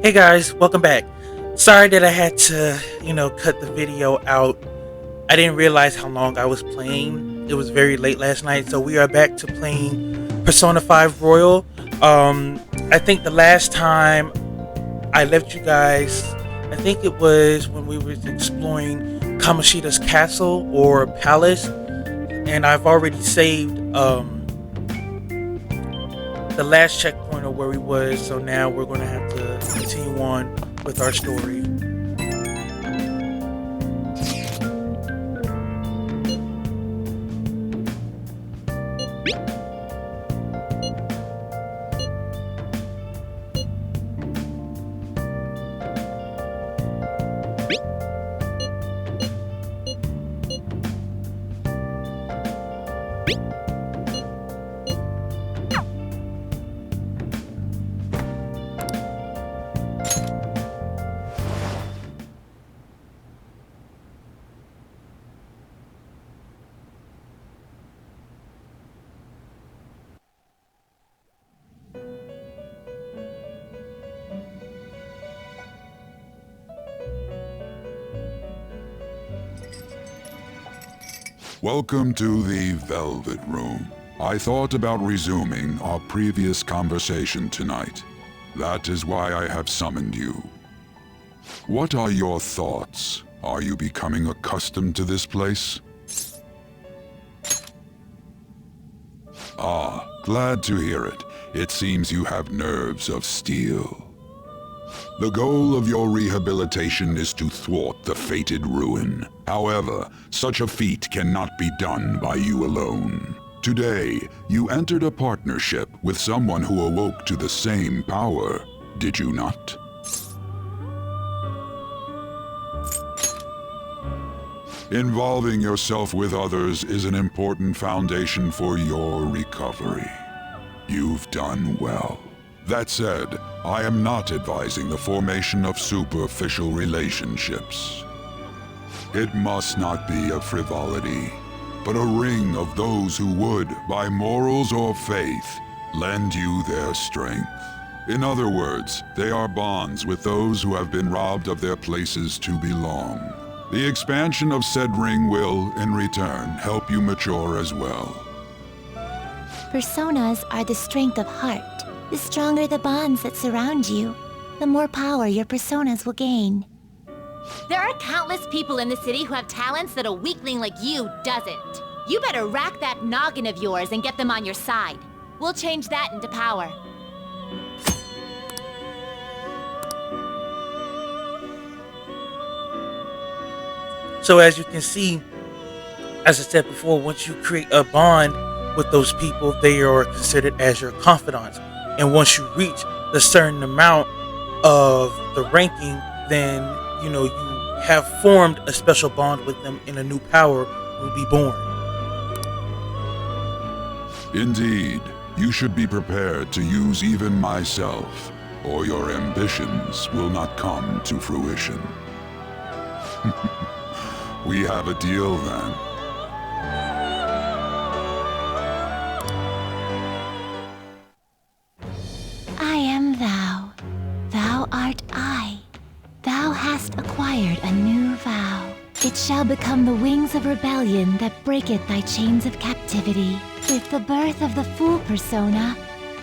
Hey guys, welcome back. Sorry that I had to, cut the video out. I didn't realize how long I was playing. It was very late last night, so we are back to playing Persona 5 Royal. I think the last time I left you guys, I think it was when we were exploring Kamoshida's castle or palace, and I've already saved the last checkpoint of where we was, so now we're going to have to continue on with our story. Welcome to the Velvet Room. I thought about resuming our previous conversation tonight. That is why I have summoned you. What are your thoughts? Are you becoming accustomed to this place? Ah, glad to hear it. It seems you have nerves of steel. The goal of your rehabilitation is to thwart the fated ruin. However, such a feat cannot be done by you alone. Today, you entered a partnership with someone who awoke to the same power, did you not? Involving yourself with others is an important foundation for your recovery. You've done well. That said, I am not advising the formation of superficial relationships. It must not be a frivolity, but a ring of those who would, by morals or faith, lend you their strength. In other words, they are bonds with those who have been robbed of their places to belong. The expansion of said ring will, in return, help you mature as well. Personas are the strength of heart. The stronger the bonds that surround you, the more power your personas will gain. There are countless people in the city who have talents that a weakling like you doesn't. You better rack that noggin of yours and get them on your side. We'll change that into power. So as you can see, as I said before, once you create a bond with those people, they are considered as your confidants. And once you reach a certain amount of the ranking, then, you have formed a special bond with them and a new power will be born. Indeed, you should be prepared to use even myself, or your ambitions will not come to fruition. We have a deal then. I am thou. Thou art I. Thou hast acquired a new vow. It shall become the wings of rebellion that breaketh thy chains of captivity. With the birth of the Fool persona,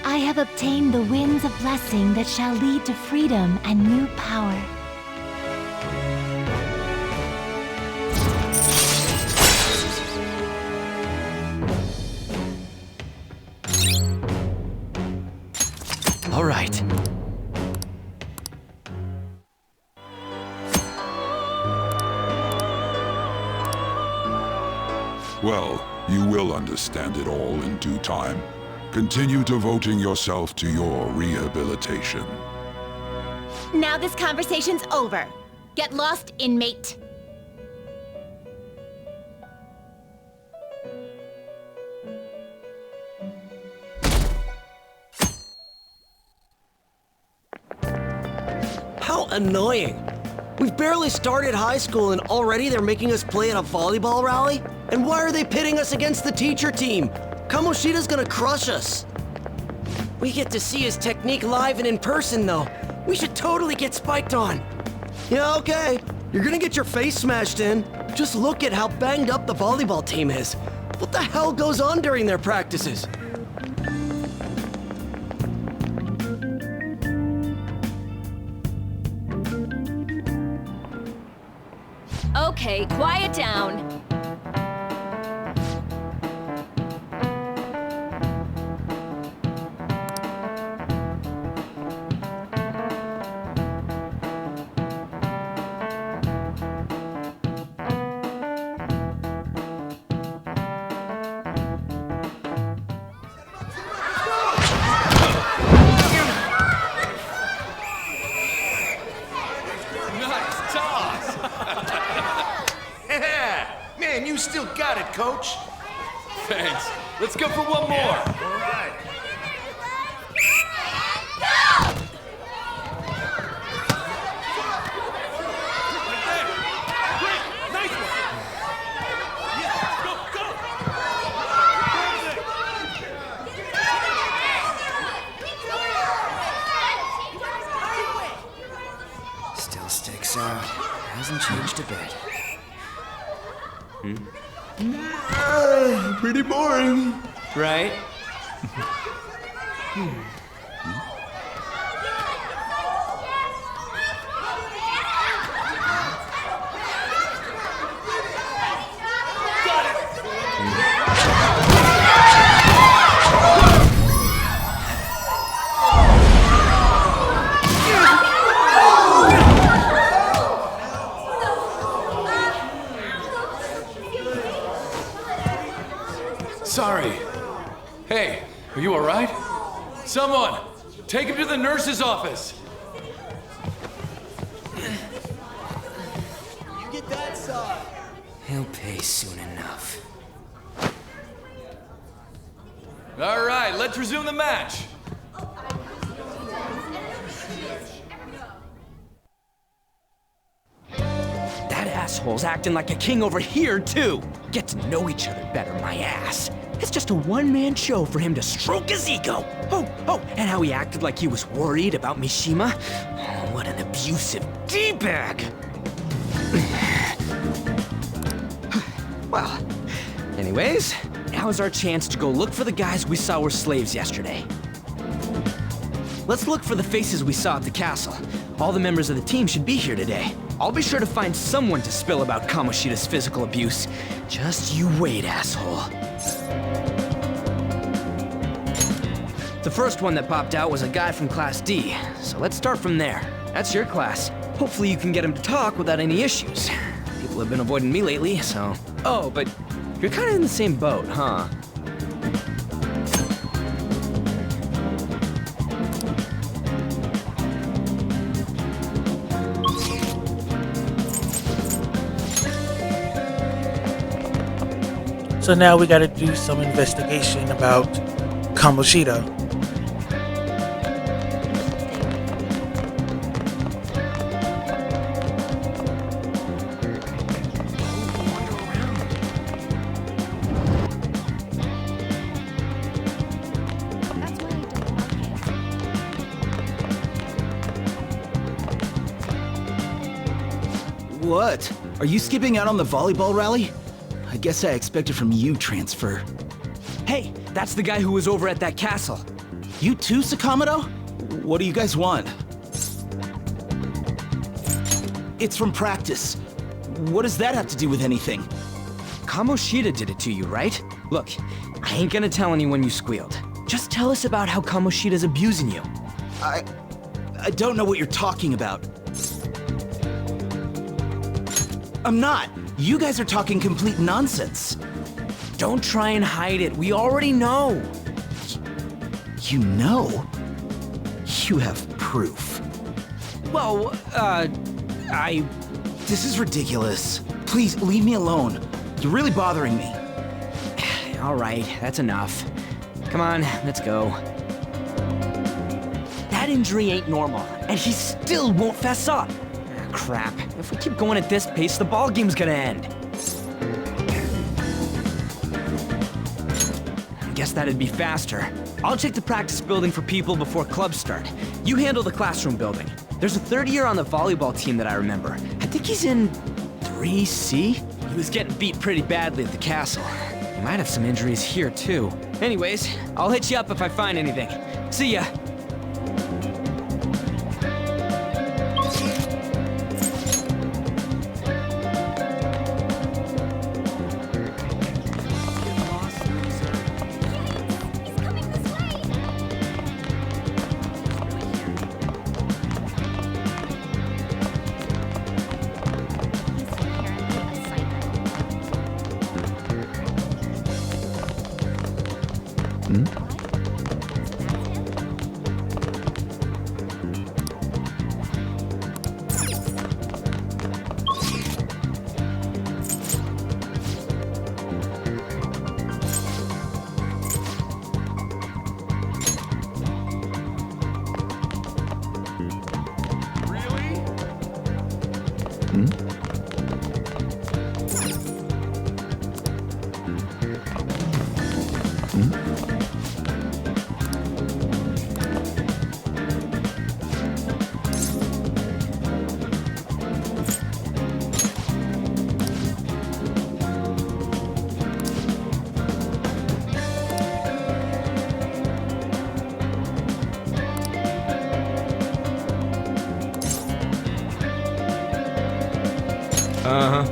I have obtained the winds of blessing that shall lead to freedom and new power. All right. Well, you will understand it all in due time. Continue devoting yourself to your rehabilitation. Now this conversation's over. Get lost, inmate. How annoying. We've barely started high school and already they're making us play at a volleyball rally? And why are they pitting us against the teacher team? Kamoshida's gonna crush us. We get to see his technique live and in person though. We should totally get spiked on. Yeah, okay. You're gonna get your face smashed in. Just look at how banged up the volleyball team is. What the hell goes on during their practices? Okay, quiet down. Nice toss! Yeah! Man, you still got it, coach. Thanks. Let's go for one more. All right. Still sticks out. Hasn't changed a bit. Pretty boring. Right? Sorry. Hey, are you all right? Someone, take him to the nurse's office. He'll pay soon enough. All right, let's resume the match. That asshole's acting like a king over here, too. Get to know each other better, my ass. It's just a one-man show for him to stroke his ego. Oh, and how he acted like he was worried about Mishima. Oh, what an abusive D-bag. Well, anyways, now's our chance to go look for the guys we saw were slaves yesterday. Let's look for the faces we saw at the castle. All the members of the team should be here today. I'll be sure to find someone to spill about Kamoshida's physical abuse. Just you wait, asshole. The first one that popped out was a guy from Class D, so let's start from there. That's your class. Hopefully you can get him to talk without any issues. People have been avoiding me lately, so... Oh, but you're kind of in the same boat, huh? So now we gotta do some investigation about Kamoshida. What? Are you skipping out on the volleyball rally? I guess I expected from you, Transfer. Hey, that's the guy who was over at that castle. You too, Sakamoto? What do you guys want? It's from practice. What does that have to do with anything? Kamoshida did it to you, right? Look, I ain't gonna tell anyone you squealed. Just tell us about how Kamoshida's abusing you. I don't know what you're talking about. I'm not. You guys are talking complete nonsense. Don't try and hide it. We already know. You know? You have proof. Well, This is ridiculous. Please, leave me alone. You're really bothering me. All right, that's enough. Come on, let's go. That injury ain't normal, and he still won't fess up. Crap. If we keep going at this pace, the ball game's gonna end. I guess that'd be faster. I'll check the practice building for people before clubs start. You handle the classroom building. There's a third year on the volleyball team that I remember. I think he's in 3C? He was getting beat pretty badly at the castle. He might have some injuries here, too. Anyways, I'll hit you up if I find anything. See ya.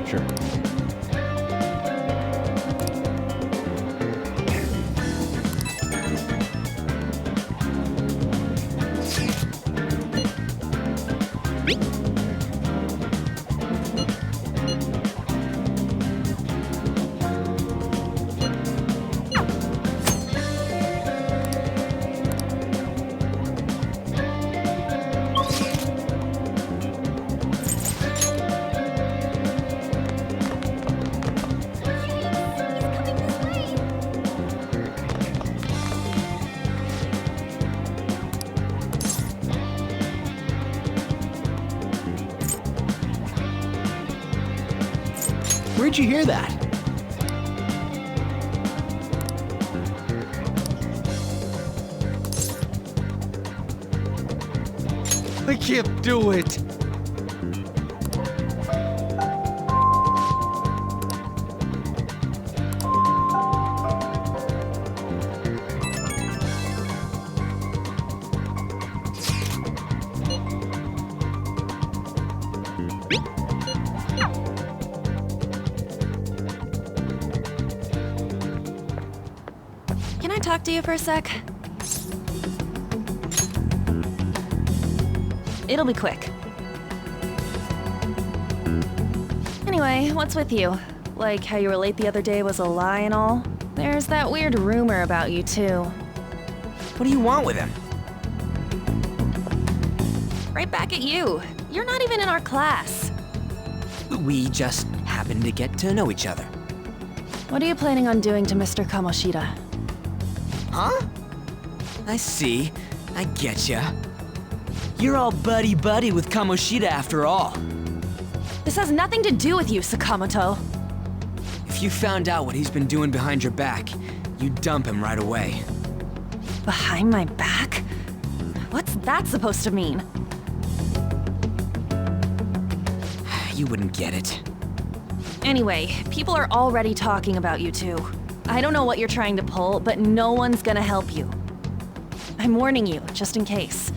Sure. Where'd you hear that? I can't do it. Can I talk to you for a sec? It'll be quick. Anyway, what's with you? Like how you were late the other day was a lie and all? There's that weird rumor about you too. What do you want with him? Right back at you. You're not even in our class. We just happened to get to know each other. What are you planning on doing to Mr. Kamoshida? Huh? I see. I getcha. You're all buddy-buddy with Kamoshida after all. This has nothing to do with you, Sakamoto. If you found out what he's been doing behind your back, you'd dump him right away. Behind my back? What's that supposed to mean? You wouldn't get it. Anyway, people are already talking about you two. I don't know what you're trying to pull, but no one's gonna help you. I'm warning you, just in case.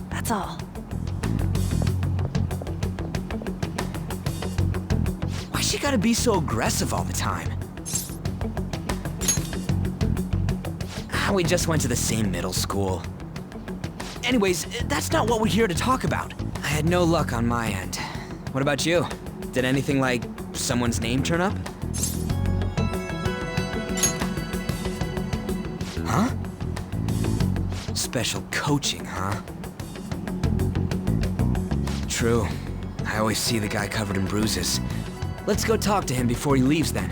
That's all. Why she gotta be so aggressive all the time? We just went to the same middle school. Anyways, that's not what we're here to talk about. I had no luck on my end. What about you? Did anything like someone's name turn up? Huh? Special coaching, huh? True. I always see the guy covered in bruises. Let's go talk to him before he leaves then.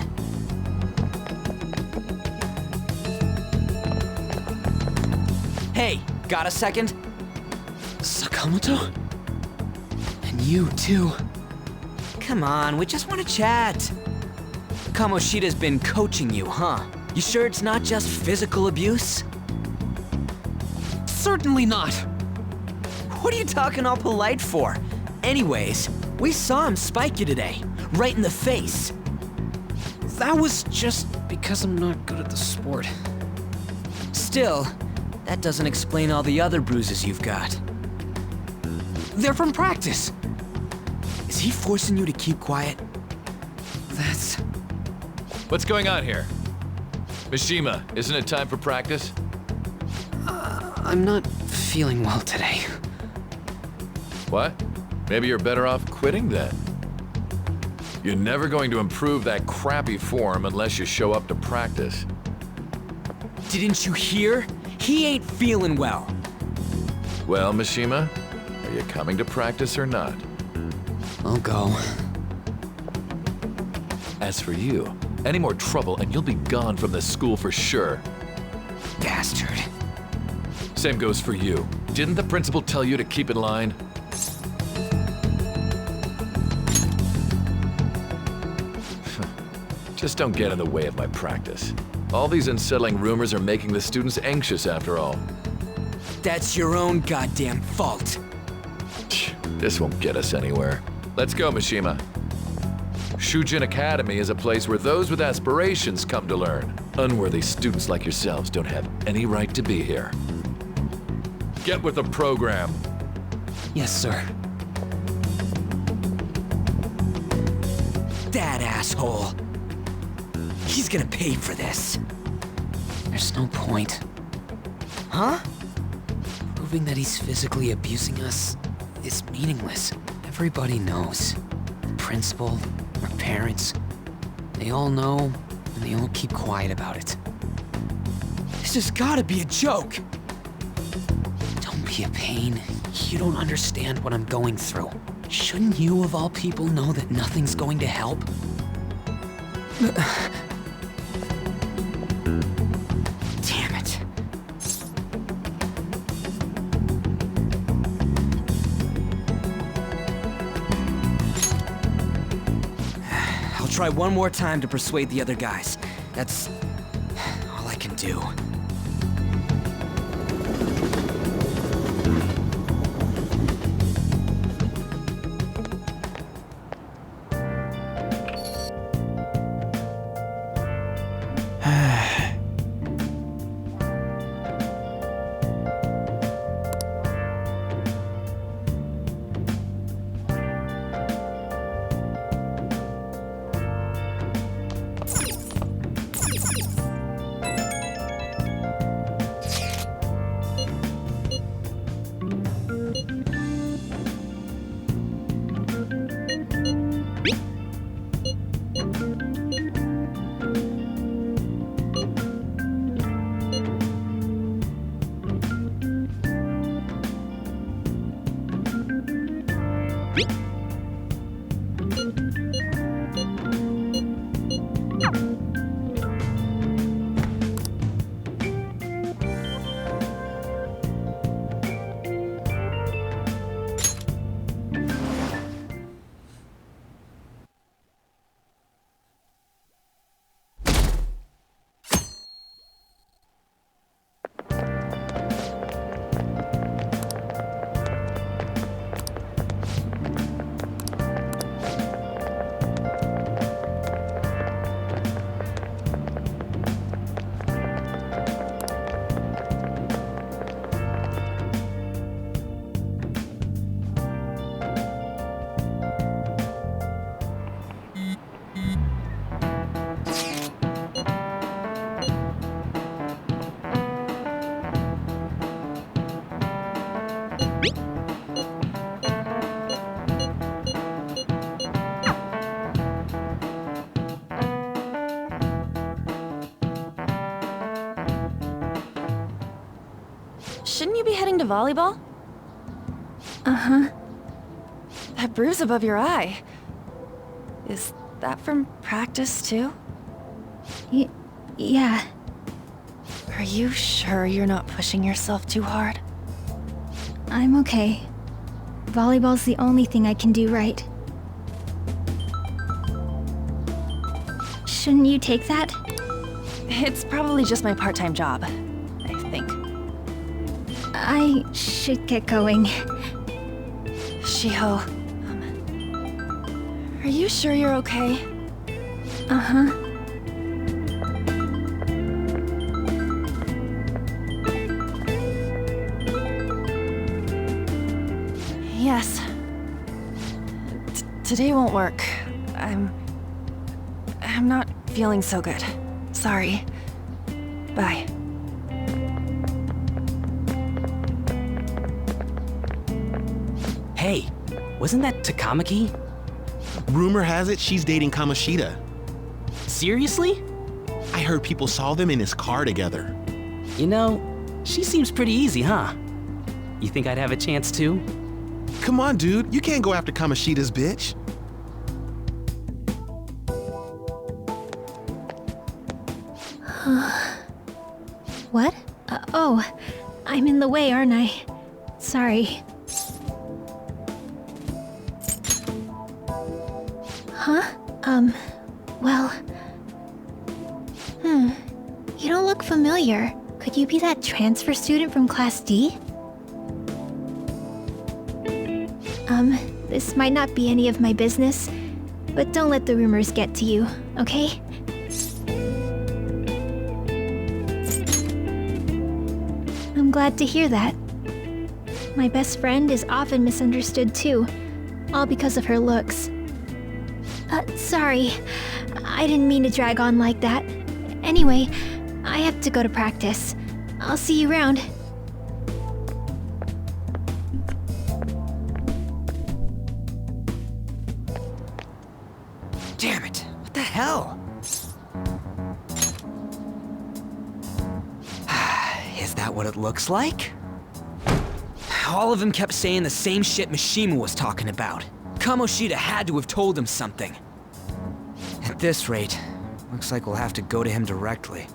Hey, got a second? Sakamoto? And you too. Come on, we just want to chat. Kamoshida's been coaching you, huh? You sure it's not just physical abuse? Certainly not. What are you talking all polite for? Anyways, we saw him spike you today, right in the face. That was just because I'm not good at the sport. Still, that doesn't explain all the other bruises you've got. They're from practice. Is he forcing you to keep quiet? That's... What's going on here? Mishima, isn't it time for practice? I'm not feeling well today. What? Maybe you're better off quitting then. You're never going to improve that crappy form unless you show up to practice. Didn't you hear? He ain't feeling well. Well, Mishima, are you coming to practice or not? I'll go. As for you, any more trouble and you'll be gone from this school for sure. Bastard. Same goes for you. Didn't the principal tell you to keep in line? Just don't get in the way of my practice. All these unsettling rumors are making the students anxious after all. That's your own goddamn fault. This won't get us anywhere. Let's go, Mishima. Shujin Academy is a place where those with aspirations come to learn. Unworthy students like yourselves don't have any right to be here. Get with the program. Yes, sir. That asshole. He's gonna pay for this. There's no point. Huh? Proving that he's physically abusing us is meaningless. Everybody knows. The principal, our parents, they all know, and they all keep quiet about it. This has gotta be a joke. Don't be a pain. You don't understand what I'm going through. Shouldn't you, of all people, know that nothing's going to help? Damn it. I'll try one more time to persuade the other guys. That's all I can do. Shouldn't you be heading to volleyball? Uh-huh. That bruise above your eye. Is that from practice too? Yeah. Are you sure you're not pushing yourself too hard? I'm okay. Volleyball's the only thing I can do right. Shouldn't you take that? It's probably just my part-time job, I think. I should get going. Shiho, are you sure you're okay? Uh-huh. Yes. Today won't work. I'm not feeling so good. Sorry. Bye. Hey, wasn't that Takamaki? Rumor has it she's dating Kamoshida. Seriously? I heard people saw them in his car together. You know, she seems pretty easy, huh? You think I'd have a chance too? Come on, dude. You can't go after Kamoshida's bitch. What? Oh, I'm in the way, aren't I? Sorry. Huh? Well... You don't look familiar. Could you be that transfer student from Class D? This might not be any of my business, but don't let the rumors get to you, okay? I'm glad to hear that. My best friend is often misunderstood too, all because of her looks. Sorry. I didn't mean to drag on like that. Anyway, I have to go to practice. I'll see you around. Damn it, what the hell? Is that what it looks like? All of them kept saying the same shit Mishima was talking about. Kamoshida had to have told him something. At this rate, looks like we'll have to go to him directly.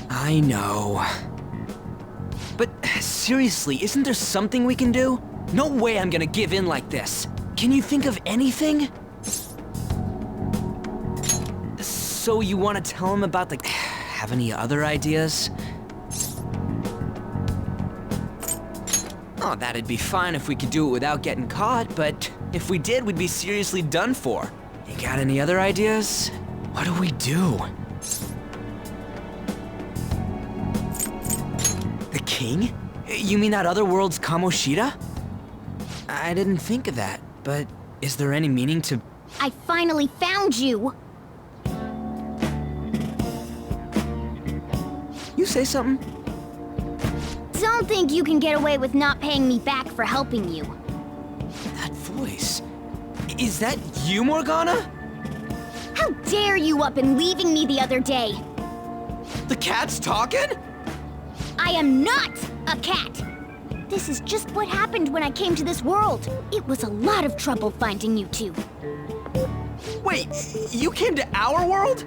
I know. But seriously, isn't there something we can do? No way I'm gonna give in like this. Can you think of anything? So you want to tell him about the... Have any other ideas? Oh, that'd be fine if we could do it without getting caught, but if we did, we'd be seriously done for. You got any other ideas? What do we do? The king? You mean that other world's Kamoshida? I didn't think of that, but is there any meaning to... I finally found you! You say something? Don't think you can get away with not paying me back for helping you. That voice... Is that you, Morgana? How dare you up and leaving me the other day? The cat's talking? I am not a cat! This is just what happened when I came to this world. It was a lot of trouble finding you two. Wait, you came to our world?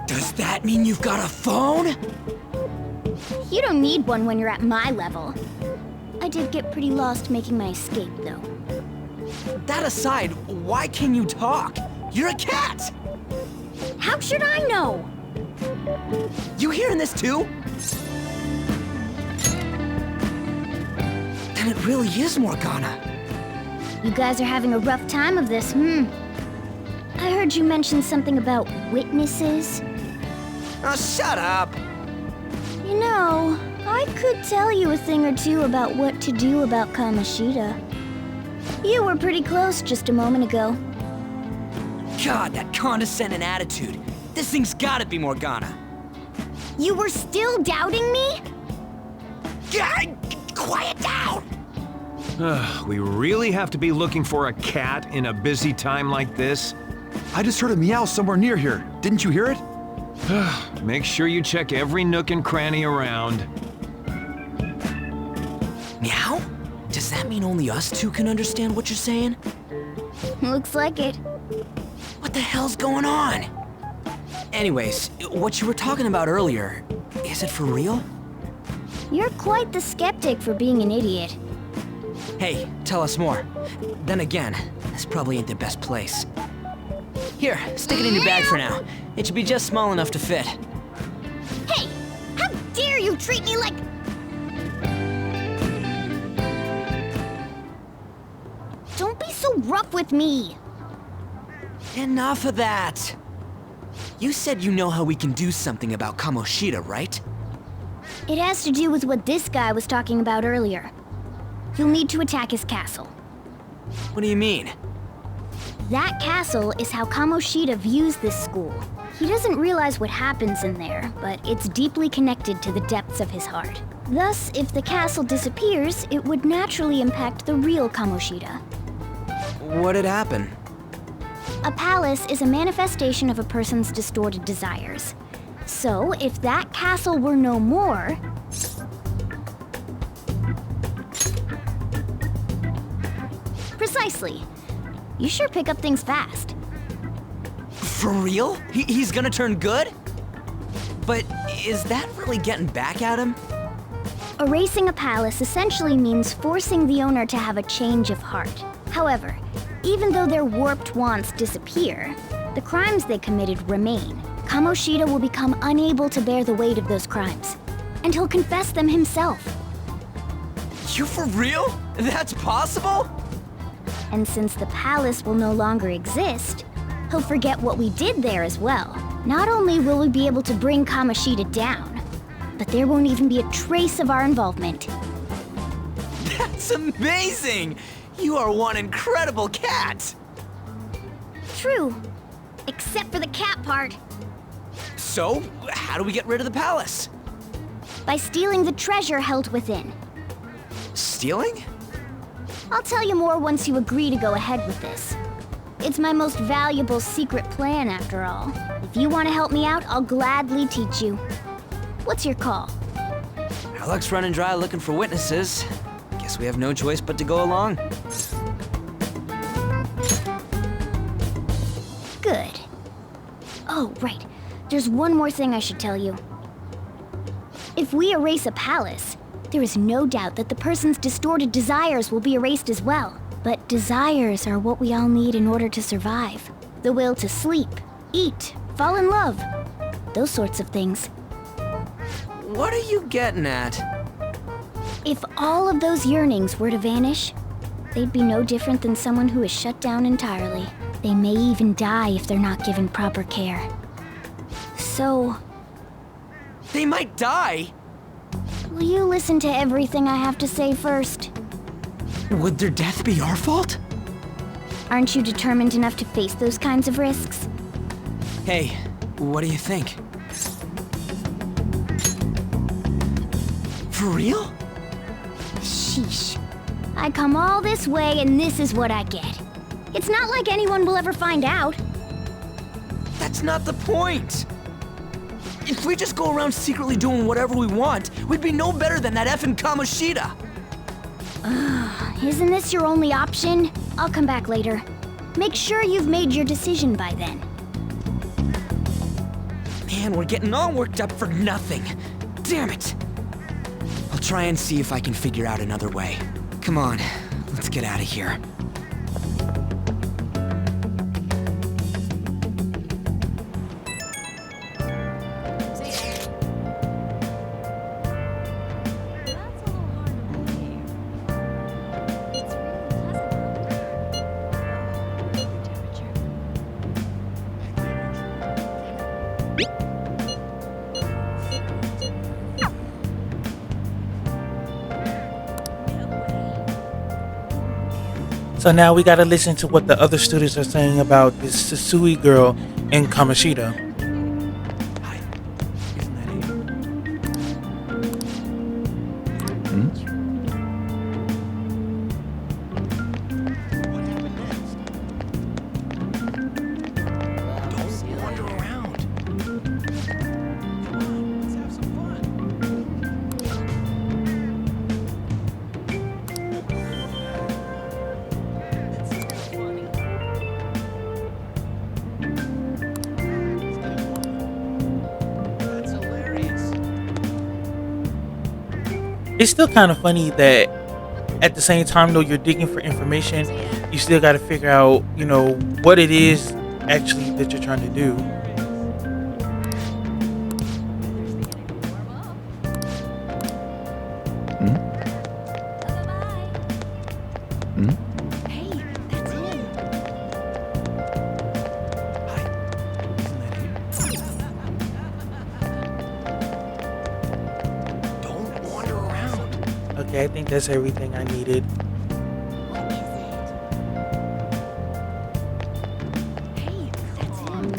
Does that mean you've got a phone? You don't need one when you're at my level. I did get pretty lost making my escape, though. That aside, why can you talk? You're a cat! How should I know? You hearing this too? Then it really is Morgana. You guys are having a rough time of this, I heard you mention something about witnesses. Oh, shut up! You know, I could tell you a thing or two about what to do about Kamoshida. You were pretty close just a moment ago. God, that condescending attitude. This thing's gotta be Morgana. You were still doubting me? Quiet down! We really have to be looking for a cat in a busy time like this? I just heard a meow somewhere near here. Didn't you hear it? Make sure you check every nook and cranny around. Meow? Does that mean only us two can understand what you're saying? Looks like it. What the hell's going on? Anyways, what you were talking about earlier, is it for real? You're quite the skeptic for being an idiot. Hey, tell us more. Then again, this probably ain't the best place. Here, stick it in your bag for now. It should be just small enough to fit. Hey! How dare you treat me like... Don't be so rough with me! Enough of that! You said you know how we can do something about Kamoshida, right? It has to do with what this guy was talking about earlier. You'll need to attack his castle. What do you mean? That castle is how Kamoshida views this school. He doesn't realize what happens in there, but it's deeply connected to the depths of his heart. Thus, if the castle disappears, it would naturally impact the real Kamoshida. What'd happen? A palace is a manifestation of a person's distorted desires. So, if that castle were no more... Precisely. You sure pick up things fast. For real? He's gonna turn good? But is that really getting back at him? Erasing a palace essentially means forcing the owner to have a change of heart. However, even though their warped wants disappear, the crimes they committed remain. Kamoshida will become unable to bear the weight of those crimes, and he'll confess them himself. You for real? That's possible? And since the palace will no longer exist, he'll forget what we did there as well. Not only will we be able to bring Kamoshida down, but there won't even be a trace of our involvement. That's amazing! You are one incredible cat! True. Except for the cat part. So, how do we get rid of the palace? By stealing the treasure held within. Stealing? I'll tell you more once you agree to go ahead with this. It's my most valuable secret plan, after all. If you want to help me out, I'll gladly teach you. What's your call? Our luck's running dry looking for witnesses. Guess we have no choice but to go along. Good. Oh, right. There's one more thing I should tell you. If we erase a palace, there is no doubt that the person's distorted desires will be erased as well. But desires are what we all need in order to survive. The will to sleep, eat, fall in love. Those sorts of things. What are you getting at? If all of those yearnings were to vanish, they'd be no different than someone who is shut down entirely. They may even die if they're not given proper care. So... They might die? Will you listen to everything I have to say first? Would their death be our fault? Aren't you determined enough to face those kinds of risks? Hey, what do you think? For real? Sheesh. I come all this way and this is what I get. It's not like anyone will ever find out. That's not the point! If we just go around secretly doing whatever we want, we'd be no better than that effing Kamoshida! Isn't this your only option? I'll come back later. Make sure you've made your decision by then. Man, we're getting all worked up for nothing. Damn it! I'll try and see if I can figure out another way. Come on, let's get out of here. So now we gotta listen to what the other students are saying about this Susui girl in Kamoshida. It's still kind of funny that at the same time, though, you're digging for information, you still got to figure out, you know, what it is actually that you're trying to do. Okay, I think that's everything I needed. What is it? Hey, that's him.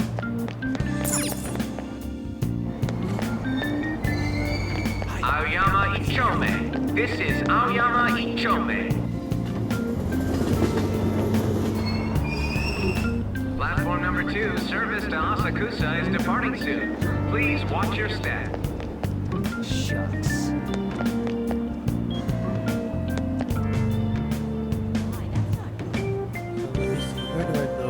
Aoyama Ichome. This is Aoyama Ichome. Platform number 2, service to Asakusa is departing soon. Please watch your step. Shucks. Let me see. Where do I go?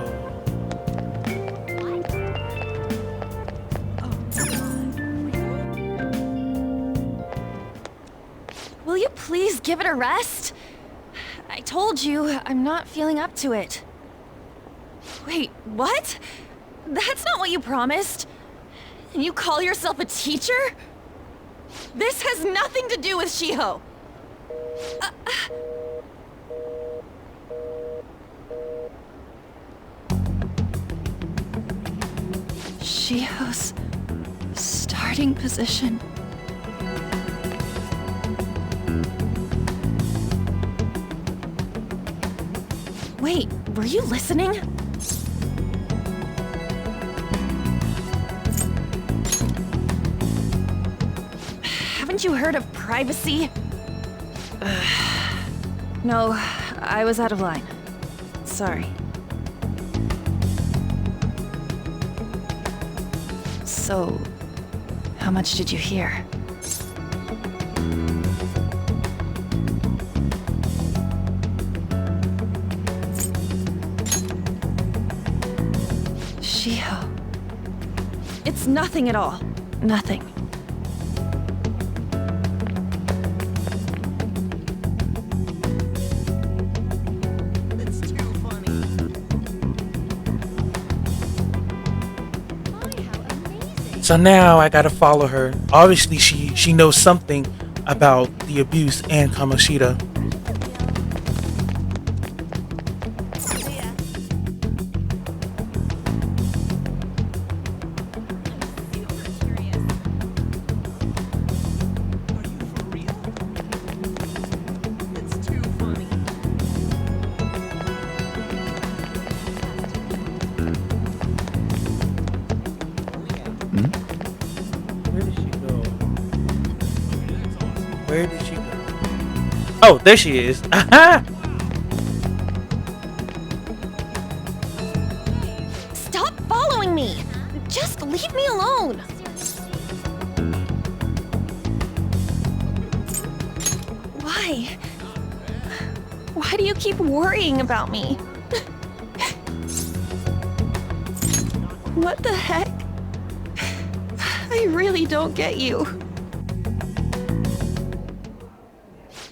Will you please give it a rest? I told you, I'm not feeling up to it. Wait, what? That's not what you promised. And you call yourself a teacher? This has nothing to do with Shiho. Shiho's starting position. Wait, were you listening? Haven't you heard of privacy? No, I was out of line. Sorry. So, how much did you hear? Shiho. It's nothing at all. Nothing. That's too funny. So now I gotta follow her. Obviously, she knows something about the abuse and Kamoshida. Where did she go? Where did she go? Oh, there she is. Aha! Stop following me! Just leave me alone! Why? Why do you keep worrying about me? What the heck? I really don't get you.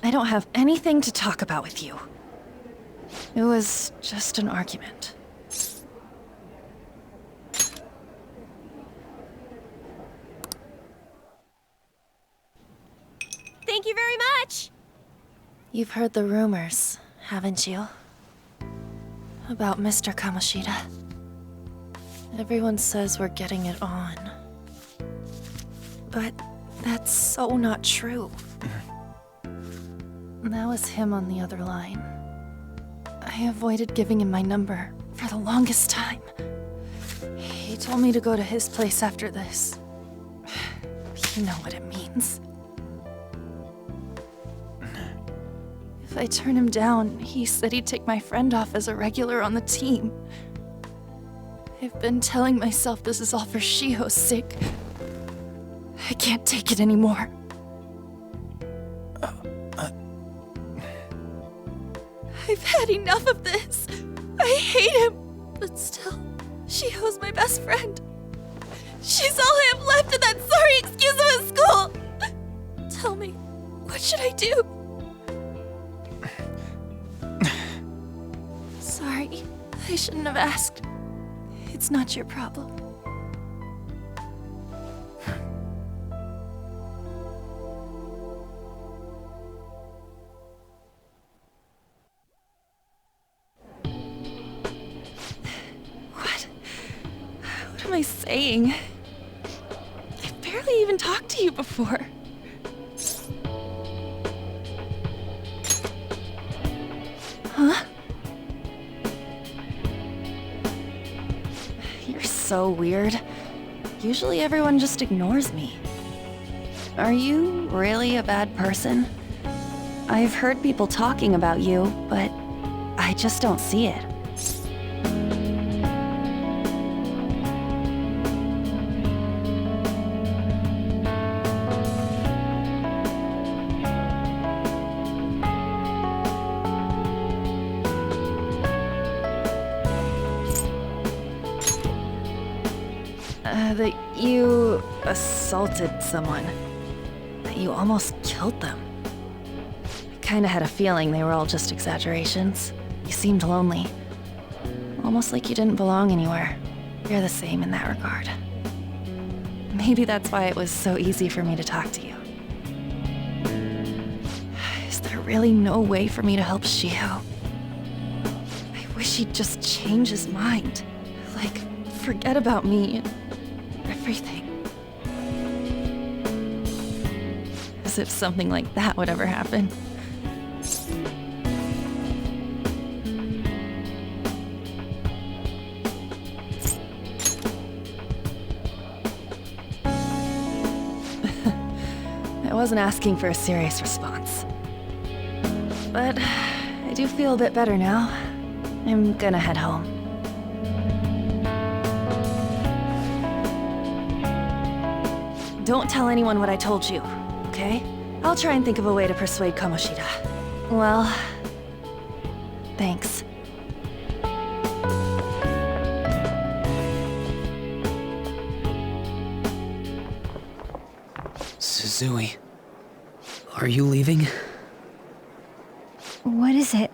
I don't have anything to talk about with you. It was just an argument. Thank you very much! You've heard the rumors, haven't you? About Mr. Kamoshida. Everyone says we're getting it on. But that's so not true. That was him on the other line. I avoided giving him my number for the longest time. He told me to go to his place after this. You know what it means. If I turn him down, he said he'd take my friend off as a regular on the team. I've been telling myself this is all for Shiho's sake. I can't take it anymore. I've had enough of this. I hate him. But still, Shiho's my best friend. She's all I have left in that sorry excuse of a school. Tell me, what should I do? Sorry, I shouldn't have asked. It's not your problem. What am I saying? I've barely even talked to you before. so weird. Usually everyone just ignores me. Are you really a bad person? I've heard people talking about you, but I just don't see it. That you assaulted someone. That you almost killed them. I kinda had a feeling they were all just exaggerations. You seemed lonely. Almost like you didn't belong anywhere. You're the same in that regard. Maybe that's why it was so easy for me to talk to you. Is there really no way for me to help Shiho? I wish he'd just change his mind. Like, forget about me. Everything. As if something like that would ever happen. I wasn't asking for a serious response. But I do feel a bit better now. I'm gonna head home. Don't tell anyone what I told you, okay? I'll try and think of a way to persuade Kamoshida. Well, thanks. Suzui, are you leaving? What is it?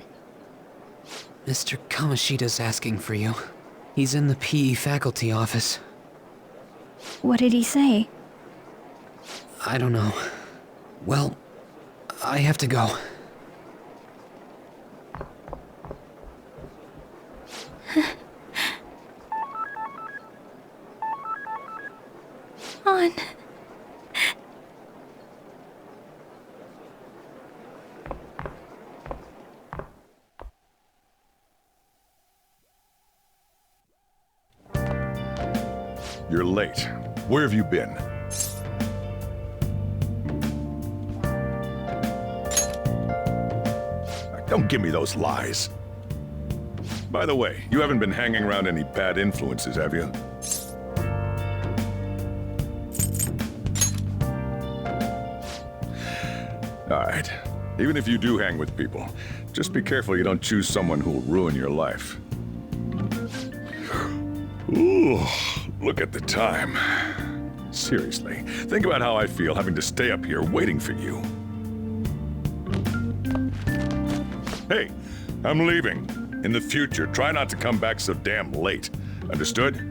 Mr. Kamoshida's asking for you. He's in the PE faculty office. What did he say? I don't know. Well, I have to go. On. You're late. Where have you been? Don't give me those lies. By the way, you haven't been hanging around any bad influences, have you? Alright. Even if you do hang with people, just be careful you don't choose someone who will ruin your life. Ooh, look at the time. Seriously, think about how I feel having to stay up here waiting for you. Hey, I'm leaving. In the future, try not to come back so damn late. Understood?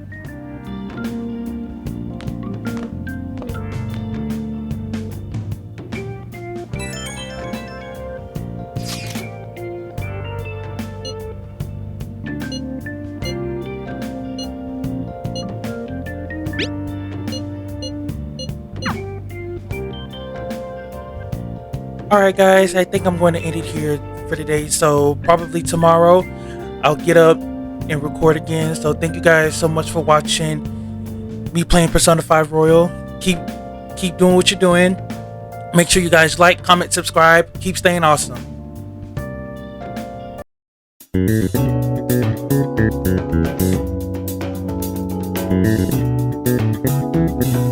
Alright guys, I think I'm going to end it here for today. So probably tomorrow I'll get up and record again. So thank you guys so much for watching me playing Persona 5 Royal. Keep doing what you're doing. Make sure you guys like, comment, subscribe. Keep staying awesome. Thank you.